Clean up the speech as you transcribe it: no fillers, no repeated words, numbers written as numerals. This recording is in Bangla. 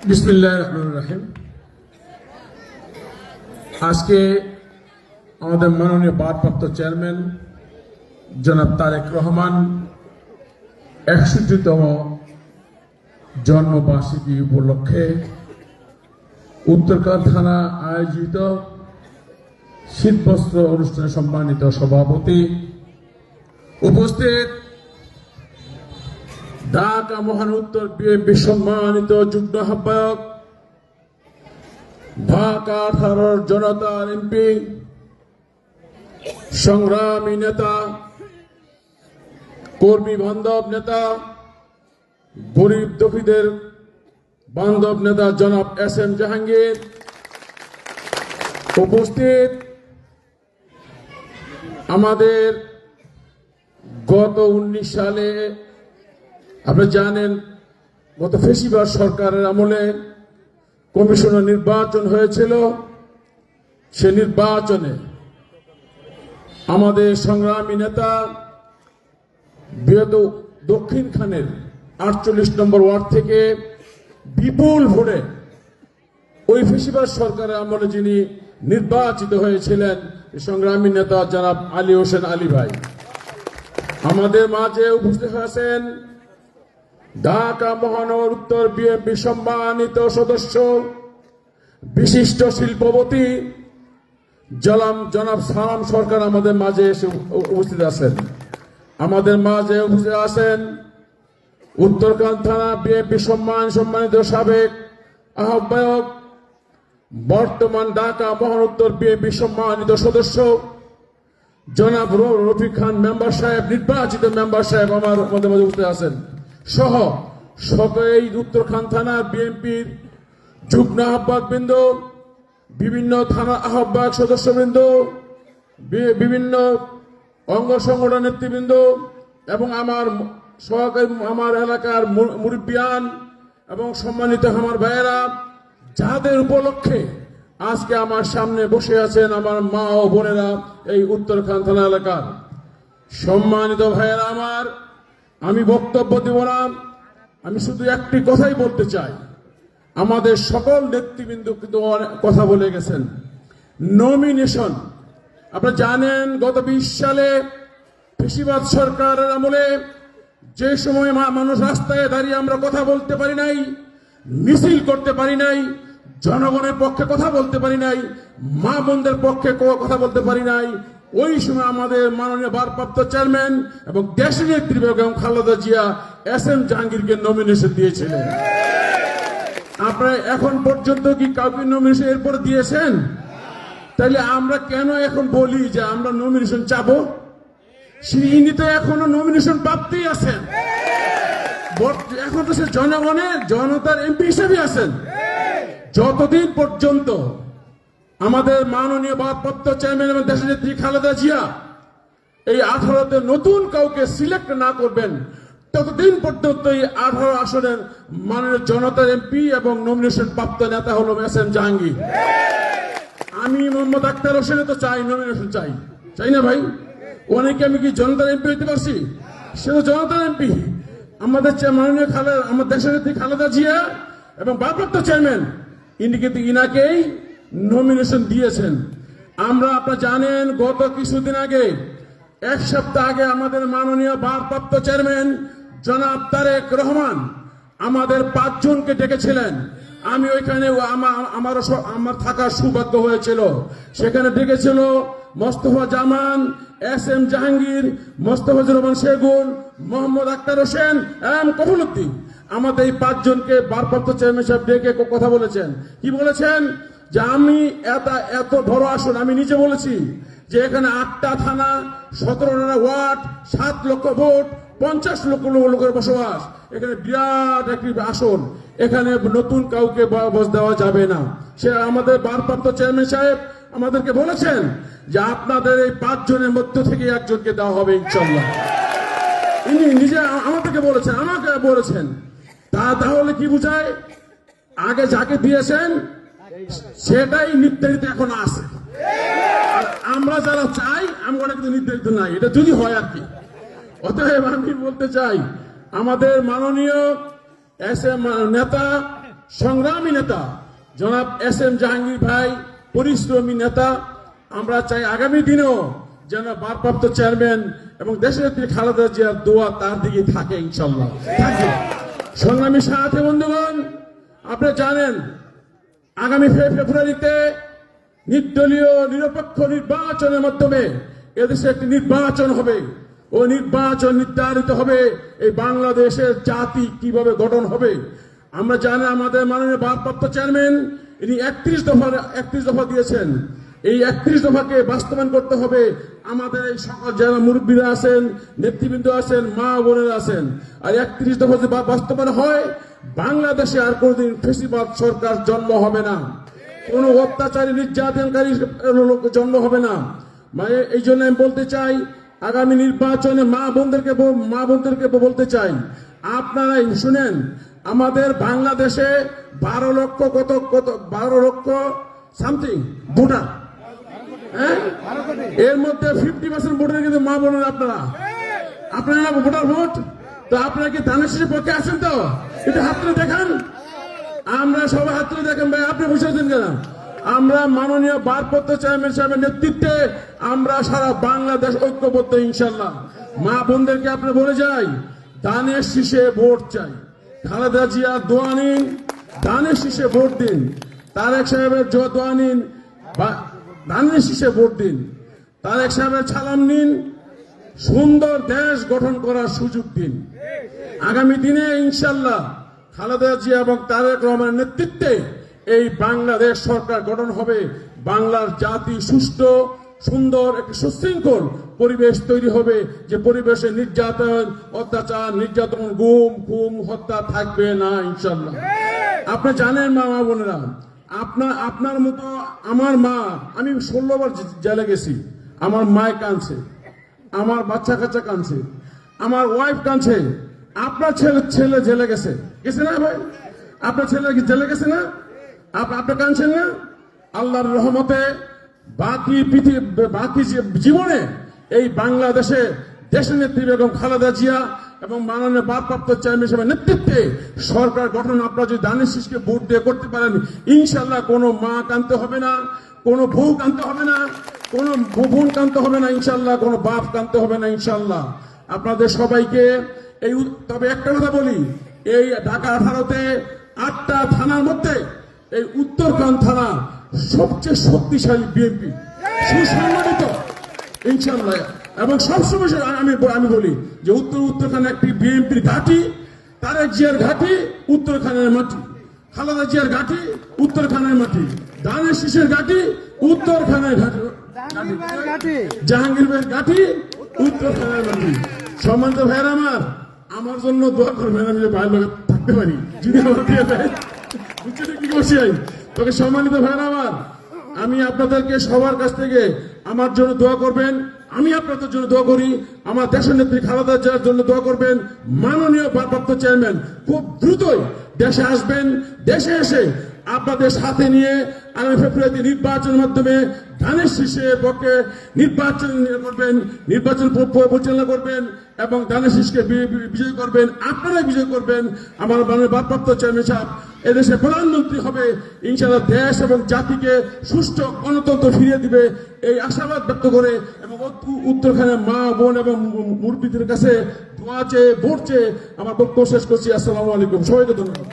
বিসমিল্লাহির রহমানির রহিম। আজকে আমাদের মাননীয় ভারপ্রাপ্ত চেয়ারম্যান জনাব তারেক রহমান ৬১তম জন্মবার্ষিকী উপলক্ষে উত্তরকান্দি থানা আয়োজিত শীতবস্ত্র অনুষ্ঠানে সম্মানিত সভাপতি, উপস্থিত ঢাকা মহানগর বিএনপি সম্মানিত যুগ্ম আহ্বায়ক, ঢাকা ১৮ জনতার এমপি, সংগ্রামী নেতা, কর্মী বান্ধব নেতা, গরিব দুঃখীদের বান্ধব নেতা জনাব এস.এম. জাহাঙ্গীর, উপস্থিত আমাদের গত ১৯ সালে আপনারা জানেন গত ফেসিবাদ সরকারের আমলে কমিশনার নির্বাচন হয়েছিল। সে নির্বাচনে আমাদের সংগ্রামী নেতা বৃহত্তর দক্ষিণ খানের ৪৮ নম্বর ওয়ার্ড থেকে বিপুল ভোটে ওই ফেসিবাদ সরকারের আমলে যিনি নির্বাচিত হয়েছিলেন সংগ্রামী নেতা জনাব আলী হোসেন আলী ভাই আমাদের মাঝে উপস্থিত হয়েছেন। ঢাকা মহানগর উত্তর বিএনপি সম্মানিত সদস্য, বিশিষ্ট শিল্পপতি জনাব সালাম সরকার আমাদের মাঝে এসে উপস্থিত আছেন। আমাদের মাঝে উপস্থিত আছেন উত্তরকান্দি থানা বিএনপি সম্মানিত সাবেক আহ্বায়ক, বর্তমান ঢাকা মহানগর বিএনপি সম্মানিত সদস্য জনাব রফিক খান মেম্বার সাহেব, নির্বাচিত মেম্বার সাহেব আমাদের মাঝে উপস্থিত আছেন সহ সকলেই উত্তরকান্দি থানা বিএনপির যুগ্ম আহ্বায়কবৃন্দ, বিভিন্ন থানা আহ্বায়ক সদস্যবৃন্দ, বিভিন্ন অঙ্গ সংগঠন নেতৃবৃন্দ এবং আমার সহকারী, আমার এলাকার মুরব্বিয়ান এবং সম্মানিত আমার ভাইয়েরা, যাদের উপলক্ষে আজকে আমার সামনে বসে আছেন আমার মা ও বোনেরা, এই উত্তরকান্দি থানা এলাকার সম্মানিত ভাইয়েরা আমার, আমি বক্তব্য দেব না, আমি শুধু একটি কথাই বলতে চাই। আমাদের সকল নেতৃবৃন্দ কিন্তু অনেক কথা বলে গেছেন। নমিনেশন আপনারা জানেন গত ২০ সালে ফেসিবাদ সরকারের আমলে যে সময় মানুষ রাস্তায় দাঁড়িয়ে আমরা কথা বলতে পারি নাই, মিছিল করতে পারি নাই, জনগণের পক্ষে কথা বলতে পারি নাই, মা বোনদের পক্ষে কথা বলতে পারি নাই, ওই সময় আমাদের মাননীয় ভারপ্রাপ্ত চেয়ারম্যান এবং দেশের নেত্রী বেগম খালেদা জিয়া এস.এম. জাহাঙ্গীরকে নমিনেশন দিয়েছিলেন। আপনারা এখন পর্যন্ত কি কাউকে নমিনেশন এরপরে দিয়েছেন? তাহলে আমরা কেন এখন বলি যে আমরা নমিনেশন চাবো? ইনি তো এখনো নমিনেশন প্রাপ্তই আছেন, এখন তো সে জনতার এমপি হিসেবে আছেন। যতদিন পর্যন্ত আমাদের মাননীয় ভারপ্রাপ্ত চেয়ারম্যান এবং দেশের নেত্রী খালেদা জিয়া এই 18তে নতুন কাউকে সিলেক্ট না করবেন, ততদিন পর্যন্ত এই 18 আসনের মাননীয় জনতার এমপি এবং নমিনেশন প্রাপ্ত নেতা হলো এস.এম. জাহাঙ্গীর। আমি মোহাম্মদ আখতার হোসেনে তো চাই, নমিনেশন চাই না ভাই? অনেকে আমি কি জনতার এমপি হইতে পারছি? সে তো জনতার এমপি। আমাদের মাননীয় আমার দেশের নেত্রী খালেদা জিয়া এবং ভারপ্রাপ্ত চেয়ারম্যান ইনি কিন্তু ইনাকেই নমিনেশন দিয়েছেন। আপনারা জানেন গত কিছুদিন আগে, এক সপ্তাহ আগে আমাদের মাননীয় ভারপ্রাপ্ত চেয়ারম্যান জনাব তারেক রহমান আমাদের 5 জনকে ডেকেছিলেন। আমি ওইখানে আমার থাকার সৌভাগ্য হয়েছিল। সেখানে ডেকেছিল মোস্তফা জামান, এস.এম. জাহাঙ্গীর, মোস্তফাজুর রহমান সেগুন, মোহাম্মদ আখতার হোসেন এবং কফিলউদ্দিন। আমাদের এই 5 জনকে ভারপ্রাপ্ত চেয়ারম্যান সাহেব ডেকে কথা বলেছেন। কি বলেছেন? যে আমি এত বড় আসন, আমি নিজে বলেছি যে এখানে 8টা থানা, 17টা ওয়ার্ড, 7 লক্ষ ভোট, 50 লক্ষ লোকের বসবাস, এখানে বিরাট একটি আসন, এখানে নতুন কাউকে বস দেওয়া যাবে না। সে আমাদের ভারপ্রাপ্ত চেয়ারম্যান সাহেব আমাদেরকে বলেছেন যে আপনাদের এই 5 জনের মধ্য থেকে একজনকে দেওয়া হবে ইনশাল্লাহ। ইনি নিজে আমাদেরকে বলেছেন, আমাকে বলেছেন। তাহলে কি বুঝায়? আগে যাকে দিয়েছেন সেটাই নির্ধারিত এখন আছে। আমরা যারা চাই আমরা কিন্তু নির্ধারিত নাই, এটা যদি হয় আর কি। অতএব আমি বলতে চাই আমাদের মাননীয় নেতা সংগ্রামী নেতা জনাব এস.এম. জাহাঙ্গীর ভাই পরিশ্রমী নেতা। আমরা চাই আগামী দিনেও যেন ভারপ্রাপ্ত চেয়ারম্যান এবং দেশনেত্রী খালেদা জিয়ার দোয়া তার দিকে থাকে, ইনশাল্লাহ থাকে। সংগ্রামী সাথী বন্ধুগণ, আপনারা জানেন আগামী ফেব্রুয়ারিতে নির্দলীয় নিরপেক্ষ নির্বাচনের মাধ্যমে এদেশে একটি নির্বাচন হবে। ও নির্বাচন নির্ধারিত হবে এই বাংলাদেশের জাতি কিভাবে গঠন হবে। আমরা জানি আমাদের মাননীয় ভারপ্রাপ্ত চেয়ারম্যান ইনি 31 দফা দিয়েছেন। এই 31 দফাকে বাস্তবায়ন করতে হবে। আমাদের এই সকল যারা মুরব্বীরা আছেন, নেতৃবৃন্দ আছেন, মা বোনেরা আছেন, আর 31 দফা যদি বাস্তবায়ন হয়, বাংলাদেশে আর কোনোদিন ফেসিবাদ সরকার জন্ম হবে না, কোন অত্যাচারী নির্যাতনকারী জন্ম হবে না। মানে এই জন্য আমি বলতে চাই, আগামী নির্বাচনে মা বোনদেরকে বলতে চাই, আপনারাই শুনেন, আমাদের বাংলাদেশে 12 লক্ষ সামথিং ভোটার, হ্যাঁ, এর মধ্যে 50% ভোটার কিন্তু মা বোনের। আপনারা ভোটার ভোট, তো আপনারা কি ধানের শীষের পক্ষে আছেন? তো এটা হাত তুলে দেখান, আমরা সবাই হাত তুলে দেখেন। ভাই আপনি বসে আছেন কেন? আমরা মাননীয় ভারপ্রাপ্ত চেয়ারম্যান সাহেবের নেতৃত্বে আমরা সারা বাংলাদেশ ঐক্যবদ্ধ, ইনশাল্লাহ। মা বোনদেরকে আপনি বলে যাই, ধানের শীষে ভোট চাই। খালেদা জিয়া দোয়া নিন, ধানের শীষে ভোট দিন। তারেক সাহেবের দোয়া নিন, ধানের শীষে ভোট দিন। তারেক সাহেবের সালাম নিন, সুন্দর দেশ গঠন করার সুযোগ দিন। আগামী দিনে ইনশাল্লাহ খালেদা জিয়া এবং তারেক রহমানের নেতৃত্বে এই বাংলাদেশ সরকার গঠন হবে। বাংলার জাতি সুষ্ঠু, সুন্দর একটি সুশৃঙ্খল পরিবেশ তৈরি হবে, যে পরিবেশে নির্যাতন, অত্যাচার, নির্যাতন, গুম খুম, হত্যা থাকবে না, ইনশাল্লাহ। আপনি জানেন মা বোনেরা, আপনার মতো আমার মা, আমি 16 বার জেলে গেছি, আমার মায় কাঁদছে, আমার বাচ্চা কাচ্চা কাঁদছে, আমার ওয়াইফ কাঁদছে। আপনার ছেলে জেলে গেছে না ভাই? আপনার ছেলে জেলে গেছে না? আপনি কাঁদছেন না? আল্লাহর রহমতে বাকি জীবনে এই বাংলাদেশে দেশনেত্রী বেগম খালেদা জিয়া এবং মাননীয় ভারপ্রাপ্ত চেয়ারম্যান হিসেবে নেতৃত্বে সরকার গঠন আপনারা যদি ধানের শীষকে ভোট দিয়ে করতে পারেন, ইনশাল্লাহ কোনো মা কাঁদতে হবে না, কোনো বউ কাঁদতে হবে না, কোনো বোন কাঁদতে হবে না, ইনশাল্লাহ কোনো বাপ কাঁদতে হবে না, ইনশাল্লাহ। আপনাদের সবাইকে তবে একটা কথা বলি, এই ঢাকা 18তে 8টা থানার মধ্যে এই উত্তরখান থানা সবচেয়ে শক্তিশালী বিএনপি, সুসংগঠিত, ইনশাল্লাহ। এবং সবসময় আমি বলি যে উত্তরখানে একটি বিএনপির ঘাঁটি, তারেক জিয়ার ঘাঁটি উত্তরখানের মাটি, খালেদা জিয়ার ঘাঁটি উত্তরখানের মাটি, ধানের শীষের ঘাঁটি উত্তরখানের ঘাঁটি, জাহাঙ্গীর ভাইয়ের ঘাঁটি উত্তরখানের মাটি। সম্মানিত ভাইয়েরা আমার জন্য দোয়া করবেন, আমি যে ভাইয়ের লোক থাকতে পারি, যদি আমার দিয়ে দেয়, বুঝতে কি করছি। তোকে সম্মানিত ভাইয়েরা আমি আপনাদেরকে সবার কাছ থেকে আমার জন্য দোয়া করবেন, আমি আপনাদের জন্য দোয়া করি, আমার দেশের নেত্রী খালেদা জিয়ার জন্য দোয়া করবেন। মাননীয় ভারপ্রাপ্ত চেয়ারম্যান খুব দ্রুতই দেশে আসবেন, দেশে এসে আপনাদের সাথে নিয়ে আগামী ফেব্রুয়ারিতে নির্বাচনের মাধ্যমে ধানের শীষের পক্ষে নির্বাচন পরিচালনা করবেন এবং ধানের শীষকে বিজয় করবেন, আপনারাই বিজয় করবেন। আমার মাননীয় ভারপ্রাপ্ত চেয়ারম্যান সাহেব এদেশে প্রধানমন্ত্রী হবে, ইনশাআল্লাহ দেশ এবং জাতিকে সুষ্ঠু গণতন্ত্র ফিরিয়ে দিবে, এই আশাবাদ ব্যক্ত করে এবং উত্তরখানের মা বোন এবং মুরব্বীদের কাছে দোয়া চেয়ে ভোট চেয়ে আমার বক্তব্য শেষ করছি। আসসালামু আলাইকুম, সবাইকে ধন্যবাদ।